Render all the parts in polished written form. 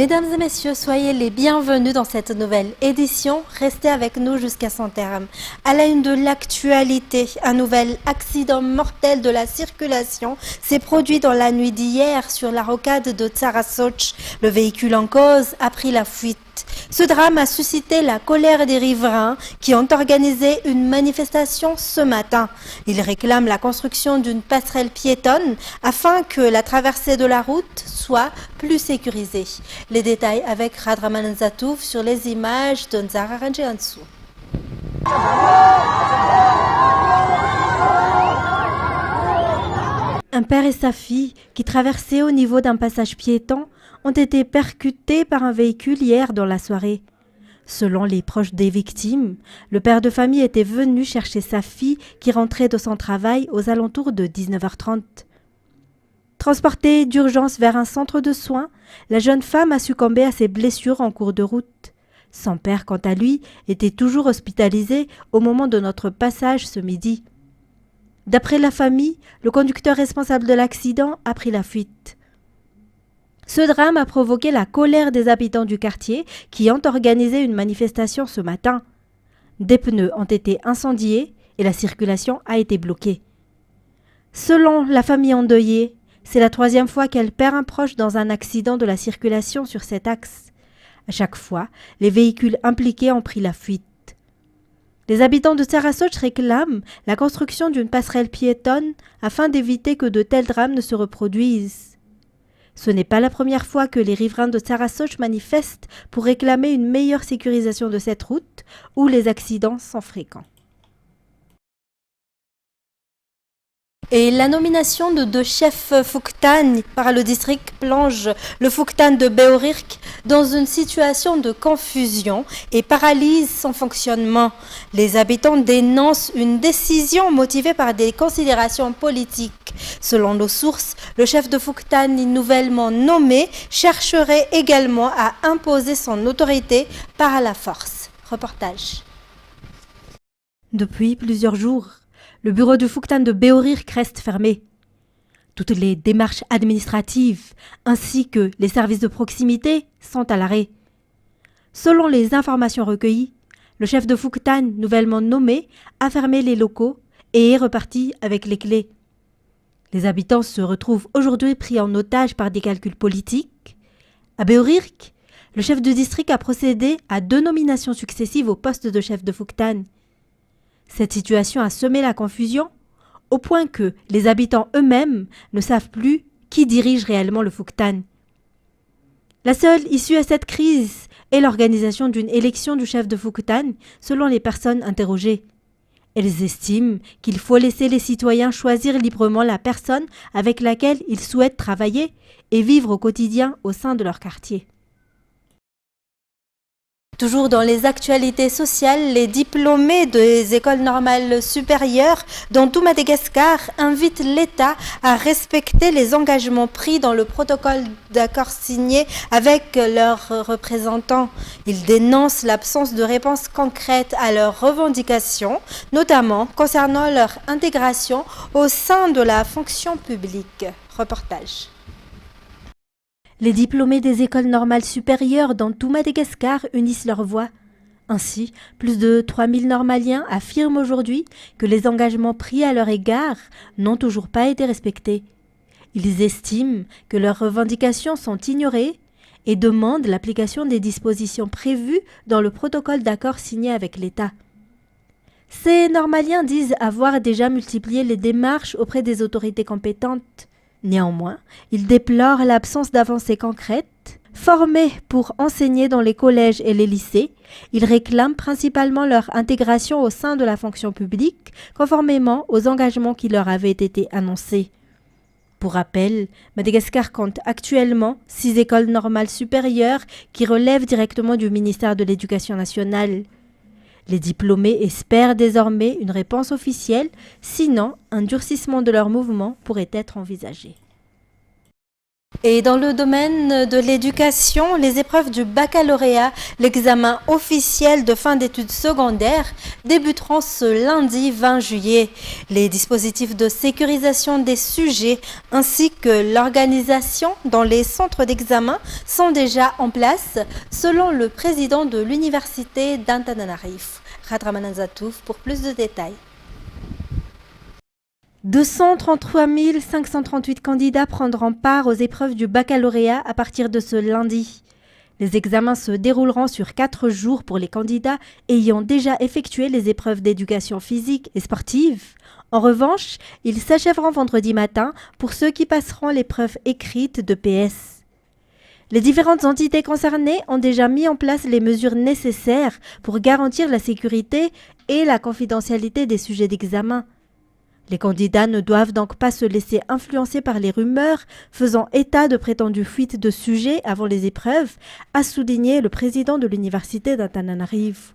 Mesdames et messieurs, soyez les bienvenus dans cette nouvelle édition. Restez avec nous jusqu'à son terme. À la une de l'actualité, un nouvel accident mortel de la circulation s'est produit dans la nuit d'hier sur la rocade de Tsarasoch. Le véhicule en cause a pris la fuite. Ce drame a suscité la colère des riverains qui ont organisé une manifestation ce matin. Ils réclament la construction d'une passerelle piétonne afin que la traversée de la route soit plus sécurisée. Les détails avec Radraman Zatouf sur les images de Nzara Ranjeansou. Un père et sa fille qui traversaient au niveau d'un passage piéton ont été percutés par un véhicule hier dans la soirée. Selon les proches des victimes, le père de famille était venu chercher sa fille qui rentrait de son travail aux alentours de 19h30. Transportée d'urgence vers un centre de soins, la jeune femme a succombé à ses blessures en cours de route. Son père, quant à lui, était toujours hospitalisé au moment de notre passage ce midi. D'après la famille, le conducteur responsable de l'accident a pris la fuite. Ce drame a provoqué la colère des habitants du quartier qui ont organisé une manifestation ce matin. Des pneus ont été incendiés et la circulation a été bloquée. Selon la famille endeuillée, c'est la 3e fois qu'elle perd un proche dans un accident de la circulation sur cet axe. À chaque fois, les véhicules impliqués ont pris la fuite. Les habitants de Tsarasoch réclament la construction d'une passerelle piétonne afin d'éviter que de tels drames ne se reproduisent. Ce n'est pas la première fois que les riverains de Tsarasoch manifestent pour réclamer une meilleure sécurisation de cette route où les accidents sont fréquents. Et la nomination de 2 chefs Fouktan par le district plonge le Fouktan de Beorirk dans une situation de confusion et paralyse son fonctionnement. Les habitants dénoncent une décision motivée par des considérations politiques. Selon nos sources, le chef de Fouktan nouvellement nommé chercherait également à imposer son autorité par la force. Reportage. Depuis plusieurs jours, le bureau du Fouktan de Beorirk reste fermé. Toutes les démarches administratives ainsi que les services de proximité sont à l'arrêt. Selon les informations recueillies, le chef de Fouktan nouvellement nommé a fermé les locaux et est reparti avec les clés. Les habitants se retrouvent aujourd'hui pris en otage par des calculs politiques. À Beorirk, le chef de district a procédé à 2 nominations successives au poste de chef de Fouktan. Cette situation a semé la confusion, au point que les habitants eux-mêmes ne savent plus qui dirige réellement le Fouktan. La seule issue à cette crise est l'organisation d'une élection du chef de Fouktan selon les personnes interrogées. Elles estiment qu'il faut laisser les citoyens choisir librement la personne avec laquelle ils souhaitent travailler et vivre au quotidien au sein de leur quartier. Toujours dans les actualités sociales, les diplômés des écoles normales supérieures dans tout Madagascar invitent l'État à respecter les engagements pris dans le protocole d'accord signé avec leurs représentants. Ils dénoncent l'absence de réponses concrètes à leurs revendications, notamment concernant leur intégration au sein de la fonction publique. Reportage. Les diplômés des écoles normales supérieures dans tout Madagascar unissent leurs voix. Ainsi, plus de 3000 normaliens affirment aujourd'hui que les engagements pris à leur égard n'ont toujours pas été respectés. Ils estiment que leurs revendications sont ignorées et demandent l'application des dispositions prévues dans le protocole d'accord signé avec l'État. Ces normaliens disent avoir déjà multiplié les démarches auprès des autorités compétentes. Néanmoins, ils déplorent l'absence d'avancées concrètes. Formés pour enseigner dans les collèges et les lycées, ils réclament principalement leur intégration au sein de la fonction publique, conformément aux engagements qui leur avaient été annoncés. Pour rappel, Madagascar compte actuellement 6 écoles normales supérieures qui relèvent directement du ministère de l'Éducation nationale. Les diplômés espèrent désormais une réponse officielle, sinon un durcissement de leur mouvement pourrait être envisagé. Et dans le domaine de l'éducation, les épreuves du baccalauréat, l'examen officiel de fin d'études secondaires, débuteront ce lundi 20 juillet. Les dispositifs de sécurisation des sujets ainsi que l'organisation dans les centres d'examen sont déjà en place, selon le président de l'université d'Antananarivo, Khadraman Zatouf, pour plus de détails. 233 538 candidats prendront part aux épreuves du baccalauréat à partir de ce lundi. Les examens se dérouleront sur 4 jours pour les candidats ayant déjà effectué les épreuves d'éducation physique et sportive. En revanche, ils s'achèveront vendredi matin pour ceux qui passeront l'épreuve écrite de PS. Les différentes entités concernées ont déjà mis en place les mesures nécessaires pour garantir la sécurité et la confidentialité des sujets d'examen. Les candidats ne doivent donc pas se laisser influencer par les rumeurs faisant état de prétendues fuites de sujets avant les épreuves, a souligné le président de l'université d'Antananarivo.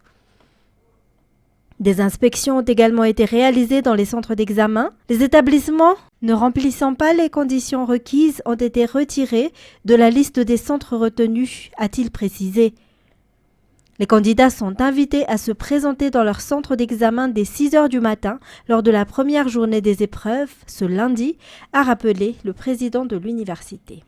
Des inspections ont également été réalisées dans les centres d'examen. Les établissements ne remplissant pas les conditions requises ont été retirés de la liste des centres retenus, a-t-il précisé. Les candidats sont invités à se présenter dans leur centre d'examen dès 6 heures du matin lors de la première journée des épreuves, ce lundi, a rappelé le président de l'université.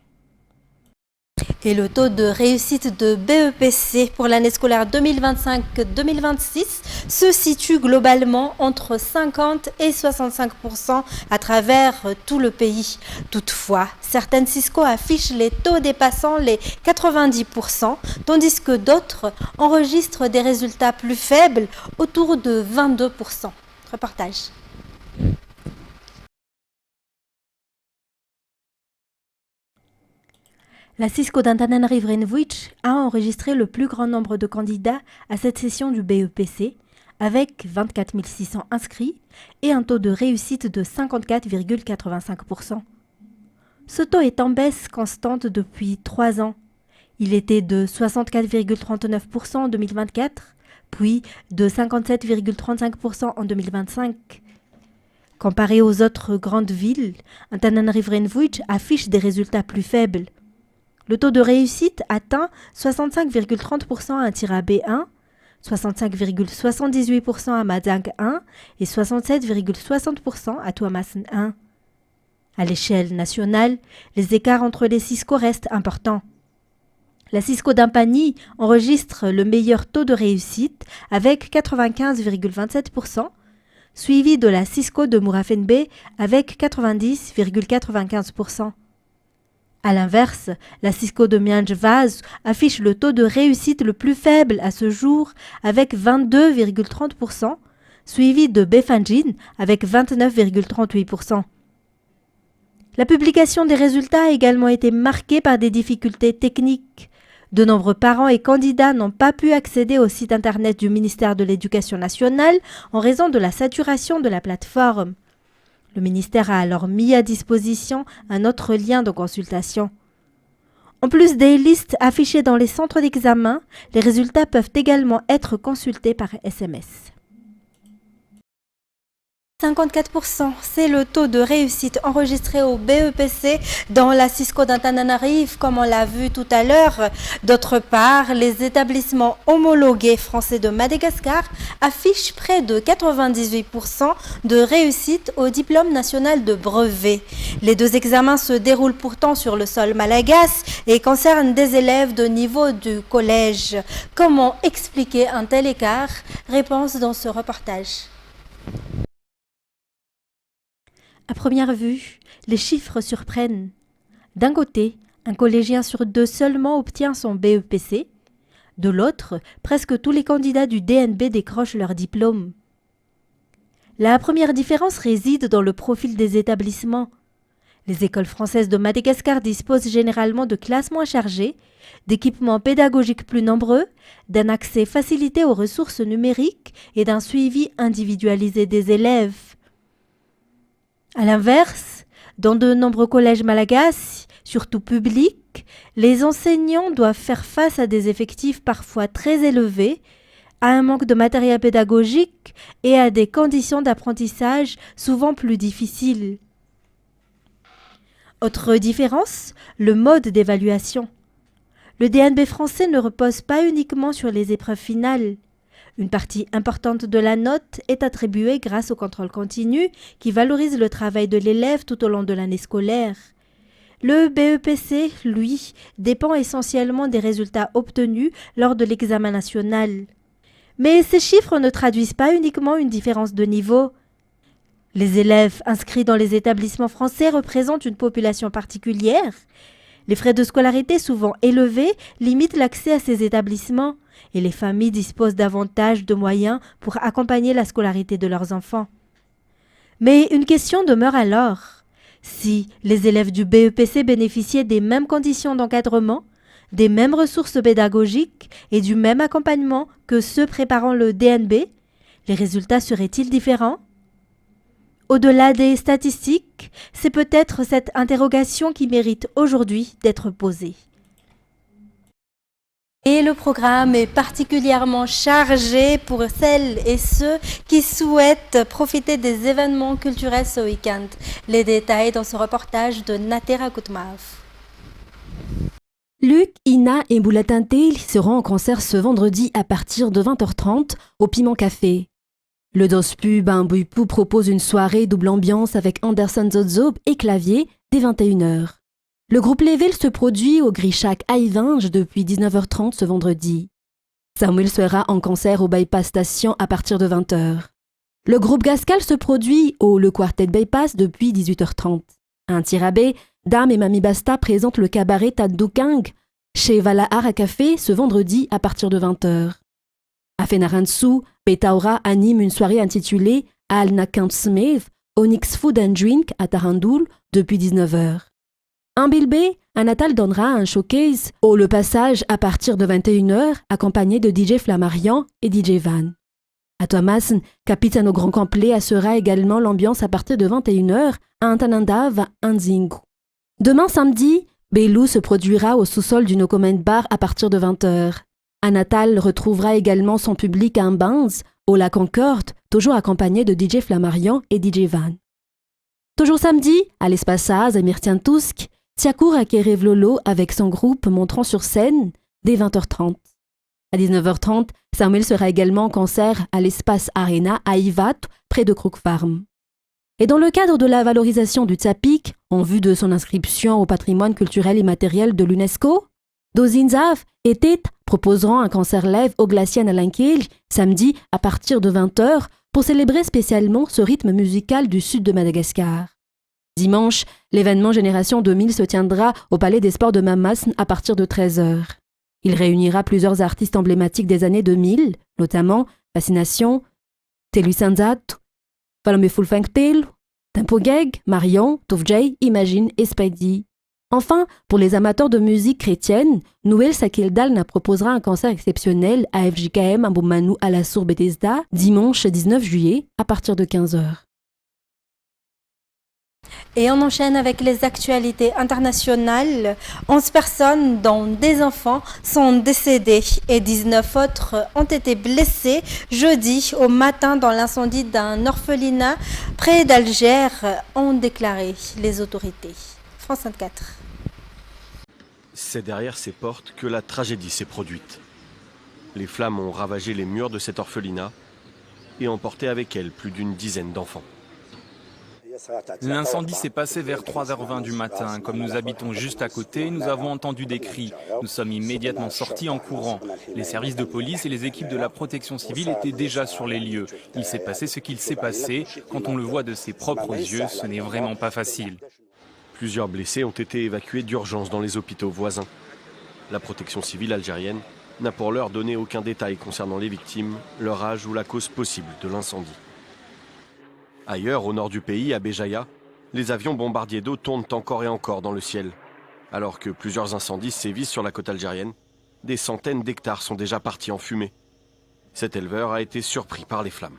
Et le taux de réussite de BEPC pour l'année scolaire 2025-2026 se situe globalement entre 50 et 65% à travers tout le pays. Toutefois, certaines Cisco affichent les taux dépassant les 90%, tandis que d'autres enregistrent des résultats plus faibles, autour de 22%. Reportage. La Cisco d'Antananarivo a enregistré le plus grand nombre de candidats à cette session du BEPC, avec 24 600 inscrits et un taux de réussite de 54,85%. Ce taux est en baisse constante depuis 3 ans. Il était de 64,39% en 2024, puis de 57,35% en 2025. Comparé aux autres grandes villes, Antananarivo affiche des résultats plus faibles. Le taux de réussite atteint 65,30% à Tira B1, 65,78% à Madang 1 et 67,60% à Tuamasen 1. À l'échelle nationale, les écarts entre les Cisco restent importants. La Cisco d'Ampani enregistre le meilleur taux de réussite avec 95,27%, suivi de la Cisco de Murafenbe avec 90,95%. A l'inverse, la Cisco de Mianj-Vaz affiche le taux de réussite le plus faible à ce jour avec 22,30%, suivi de Befanjin avec 29,38%. La publication des résultats a également été marquée par des difficultés techniques. De nombreux parents et candidats n'ont pas pu accéder au site internet du ministère de l'Éducation nationale en raison de la saturation de la plateforme. Le ministère a alors mis à disposition un autre lien de consultation. En plus des listes affichées dans les centres d'examen, les résultats peuvent également être consultés par SMS. 54%, c'est le taux de réussite enregistré au BEPC dans la Cisco d'Antananarivo, comme on l'a vu tout à l'heure. D'autre part, les établissements homologués français de Madagascar affichent près de 98% de réussite au diplôme national de brevet. Les deux examens se déroulent pourtant sur le sol malagasy et concernent des élèves de niveau du collège. Comment expliquer un tel écart? Réponse dans ce reportage. À première vue, les chiffres surprennent. D'un côté, un collégien sur 2 seulement obtient son BEPC. De l'autre, presque tous les candidats du DNB décrochent leur diplôme. La première différence réside dans le profil des établissements. Les écoles françaises de Madagascar disposent généralement de classes moins chargées, d'équipements pédagogiques plus nombreux, d'un accès facilité aux ressources numériques et d'un suivi individualisé des élèves. A l'inverse, dans de nombreux collèges malagasy, surtout publics, les enseignants doivent faire face à des effectifs parfois très élevés, à un manque de matériel pédagogique et à des conditions d'apprentissage souvent plus difficiles. Autre différence, le mode d'évaluation. Le DNB français ne repose pas uniquement sur les épreuves finales. Une partie importante de la note est attribuée grâce au contrôle continu qui valorise le travail de l'élève tout au long de l'année scolaire. Le BEPC, lui, dépend essentiellement des résultats obtenus lors de l'examen national. Mais ces chiffres ne traduisent pas uniquement une différence de niveau. Les élèves inscrits dans les établissements français représentent une population particulière. Les frais de scolarité souvent élevés limitent l'accès à ces établissements et les familles disposent davantage de moyens pour accompagner la scolarité de leurs enfants. Mais une question demeure alors. Si les élèves du BEPC bénéficiaient des mêmes conditions d'encadrement, des mêmes ressources pédagogiques et du même accompagnement que ceux préparant le DNB, les résultats seraient-ils différents ? Au-delà des statistiques, c'est peut-être cette interrogation qui mérite aujourd'hui d'être posée. Et le programme est particulièrement chargé pour celles et ceux qui souhaitent profiter des événements culturels ce week-end. Les détails dans ce reportage de Natera Koutmav. Luc, Ina et Boulatinté seront en concert ce vendredi à partir de 20h30 au Piment Café. Le Dospu Bambuipu propose une soirée double ambiance avec Anderson Zozob et clavier dès 21h. Le groupe Level se produit au Grischak Haïvinge depuis 19h30 ce vendredi. Samuel sera en concert au Bypass Station à partir de 20h. Le groupe Gascal se produit au Le Quartet Bypass depuis 18h30. À Tirabé, Dame et Mami Basta présentent le cabaret Taddoukang chez Valahar à Café ce vendredi à partir de 20h. À Fenaransu, Betaura anime une soirée intitulée Al Nakam Smev Onyx Food and Drink à Tarandoul depuis 19h. En Bilbé, Anatal donnera un showcase au Le Passage à partir de 21h, accompagné de DJ Flammarion et DJ Van. À Thomas, Capitaine au Grand Complet assurera également l'ambiance à partir de 21h à Antanandav Anzingu. Demain samedi, Belou se produira au sous-sol du No Comment Bar à partir de 20h. Anatal retrouvera également son public à Mbans, au La Concorde, toujours accompagné de DJ Flammarion et DJ Van. Toujours samedi, à l'Espace Az à Myrtiantousk, Tiakour Akerev Lolo avec son groupe montrant sur scène dès 20h30. À 19h30, Samuel sera également en concert à l'Espace Arena à Ivat, près de Crook Farm. Et dans le cadre de la valorisation du Tsapik, en vue de son inscription au patrimoine culturel immatériel de l'UNESCO, Dozinzav et Tet proposeront un concert live au Glacian à Lankelj samedi à partir de 20h pour célébrer spécialement ce rythme musical du sud de Madagascar. Dimanche, l'événement Génération 2000 se tiendra au Palais des Sports de Mamasn à partir de 13h. Il réunira plusieurs artistes emblématiques des années 2000, notamment Fascination, Telu Sanzat, Palome Fulfangtel, Tempogeg, Marion, Tovjay, Imagine et Spidey. Enfin, pour les amateurs de musique chrétienne, Noël Sakildalna proposera un concert exceptionnel à FJKM à Boummanou à la Sour Bethesda, dimanche 19 juillet à partir de 15h. Et on enchaîne avec les actualités internationales. 11 personnes, dont des enfants, sont décédées et 19 autres ont été blessées jeudi au matin dans l'incendie d'un orphelinat près d'Alger, ont déclaré les autorités. France 24. C'est derrière ces portes que la tragédie s'est produite. Les flammes ont ravagé les murs de cet orphelinat et emporté avec elles plus d'une dizaine d'enfants. L'incendie s'est passé vers 3h20 du matin. Comme nous habitons juste à côté, nous avons entendu des cris. Nous sommes immédiatement sortis en courant. Les services de police et les équipes de la protection civile étaient déjà sur les lieux. Il s'est passé ce qu'il s'est passé. Quand on le voit de ses propres yeux, ce n'est vraiment pas facile. Plusieurs blessés ont été évacués d'urgence dans les hôpitaux voisins. La protection civile algérienne n'a pour l'heure donné aucun détail concernant les victimes, leur âge ou la cause possible de l'incendie. Ailleurs, au nord du pays, à Béjaïa, les avions bombardiers d'eau tournent encore et encore dans le ciel. Alors que plusieurs incendies sévissent sur la côte algérienne, des centaines d'hectares sont déjà partis en fumée. Cet éleveur a été surpris par les flammes.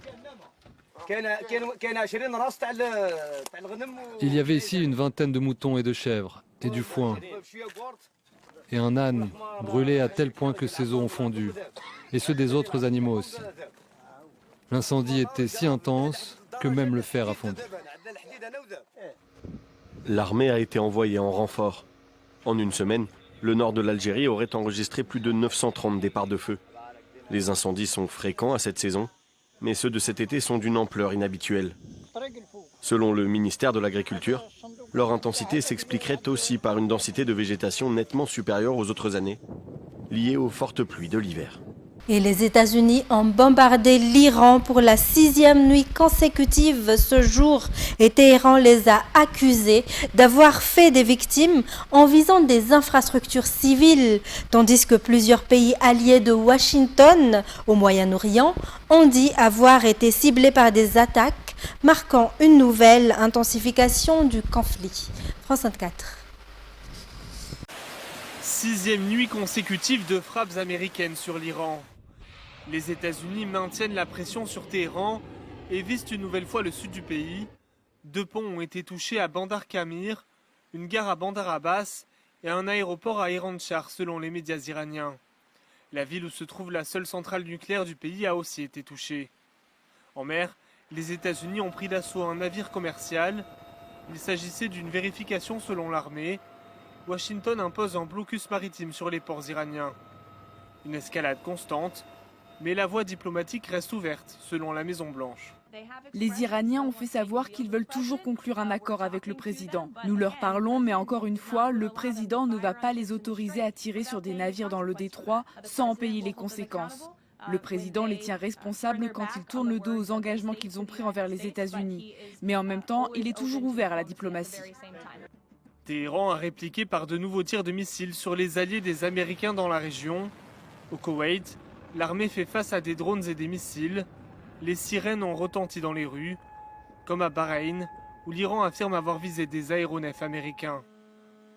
Il y avait ici une vingtaine de moutons et de chèvres, et du foin. Et un âne brûlé à tel point que ses os ont fondu, et ceux des autres animaux aussi. L'incendie était si intense que même le fer a fondu. L'armée a été envoyée en renfort. En une semaine, le nord de l'Algérie aurait enregistré plus de 930 départs de feu. Les incendies sont fréquents à cette saison, mais ceux de cet été sont d'une ampleur inhabituelle. Selon le ministère de l'Agriculture, leur intensité s'expliquerait aussi par une densité de végétation nettement supérieure aux autres années, liée aux fortes pluies de l'hiver. Et les États-Unis ont bombardé l'Iran pour la 6e nuit consécutive ce jour et Téhéran les a accusés d'avoir fait des victimes en visant des infrastructures civiles, tandis que plusieurs pays alliés de Washington au Moyen-Orient ont dit avoir été ciblés par des attaques, marquant une nouvelle intensification du conflit. France 24. 6e nuit consécutive de frappes américaines sur l'Iran. Les États-Unis maintiennent la pression sur Téhéran et visent une nouvelle fois le sud du pays. 2 ponts ont été touchés à Bandar Kamir, une gare à Bandar Abbas et un aéroport à Iranchar selon les médias iraniens. La ville où se trouve la seule centrale nucléaire du pays a aussi été touchée. En mer, les États-Unis ont pris d'assaut un navire commercial. Il s'agissait d'une vérification selon l'armée. Washington impose un blocus maritime sur les ports iraniens. Une escalade constante. Mais la voie diplomatique reste ouverte, selon la Maison-Blanche. Les Iraniens ont fait savoir qu'ils veulent toujours conclure un accord avec le président. Nous leur parlons, mais encore une fois, le président ne va pas les autoriser à tirer sur des navires dans le détroit sans en payer les conséquences. Le président les tient responsables quand ils tournent le dos aux engagements qu'ils ont pris envers les États-Unis. Mais en même temps, il est toujours ouvert à la diplomatie. Téhéran a répliqué par de nouveaux tirs de missiles sur les alliés des Américains dans la région. Au Koweït, l'armée fait face à des drones et des missiles. Les sirènes ont retenti dans les rues, comme à Bahreïn, où l'Iran affirme avoir visé des aéronefs américains.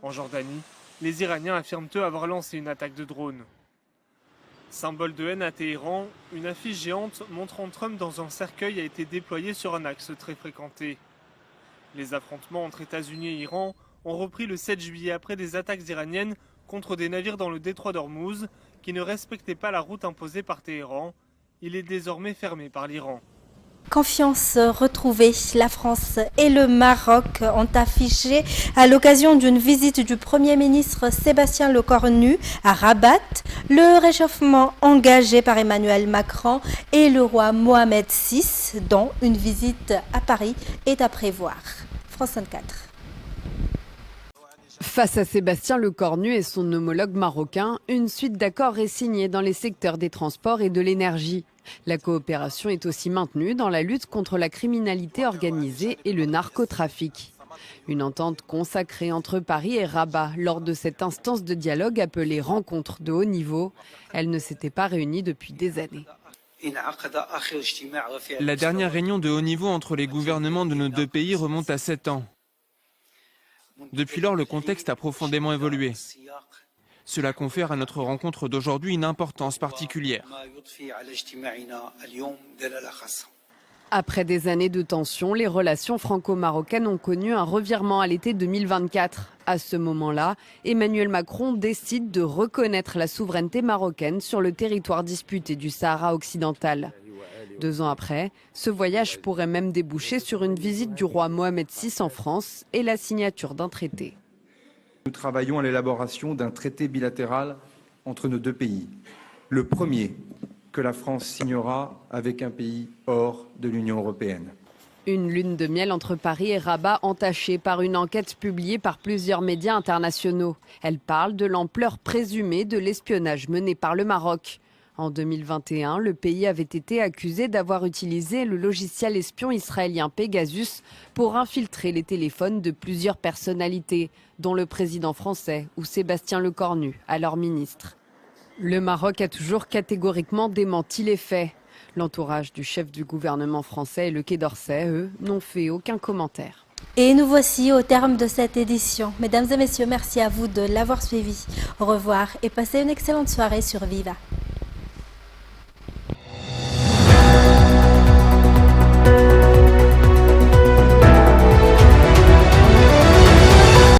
En Jordanie, les Iraniens affirment eux avoir lancé une attaque de drone. Symbole de haine à Téhéran, une affiche géante montrant Trump dans un cercueil a été déployée sur un axe très fréquenté. Les affrontements entre États-Unis et Iran ont repris le 7 juillet après des attaques iraniennes contre des navires dans le détroit d'Ormuz qui ne respectaient pas la route imposée par Téhéran. Il est désormais fermé par l'Iran. Confiance retrouvée. La France et le Maroc ont affiché à l'occasion d'une visite du Premier ministre Sébastien Lecornu à Rabat le réchauffement engagé par Emmanuel Macron et le roi Mohamed VI, dont une visite à Paris est à prévoir. France 24. Face à Sébastien Lecornu et son homologue marocain, une suite d'accords est signée dans les secteurs des transports et de l'énergie. La coopération est aussi maintenue dans la lutte contre la criminalité organisée et le narcotrafic. Une entente consacrée entre Paris et Rabat lors de cette instance de dialogue appelée rencontre de haut niveau. Elle ne s'était pas réunie depuis des années. La dernière réunion de haut niveau entre les gouvernements de nos 2 pays remonte à 7 ans. Depuis lors, le contexte a profondément évolué. Cela confère à notre rencontre d'aujourd'hui une importance particulière. Après des années de tension, les relations franco-marocaines ont connu un revirement à l'été 2024. À ce moment-là, Emmanuel Macron décide de reconnaître la souveraineté marocaine sur le territoire disputé du Sahara occidental. 2 ans après, ce voyage pourrait même déboucher sur une visite du roi Mohamed VI en France et la signature d'un traité. Nous travaillons à l'élaboration d'un traité bilatéral entre nos 2 pays. Le premier que la France signera avec un pays hors de l'Union européenne. Une lune de miel entre Paris et Rabat entachée par une enquête publiée par plusieurs médias internationaux. Elle parle de l'ampleur présumée de l'espionnage mené par le Maroc. En 2021, le pays avait été accusé d'avoir utilisé le logiciel espion israélien Pegasus pour infiltrer les téléphones de plusieurs personnalités, dont le président français ou Sébastien Lecornu, alors ministre. Le Maroc a toujours catégoriquement démenti les faits. L'entourage du chef du gouvernement français et le Quai d'Orsay, eux, n'ont fait aucun commentaire. Et nous voici au terme de cette édition. Mesdames et messieurs, merci à vous de l'avoir suivi. Au revoir et passez une excellente soirée sur Viva.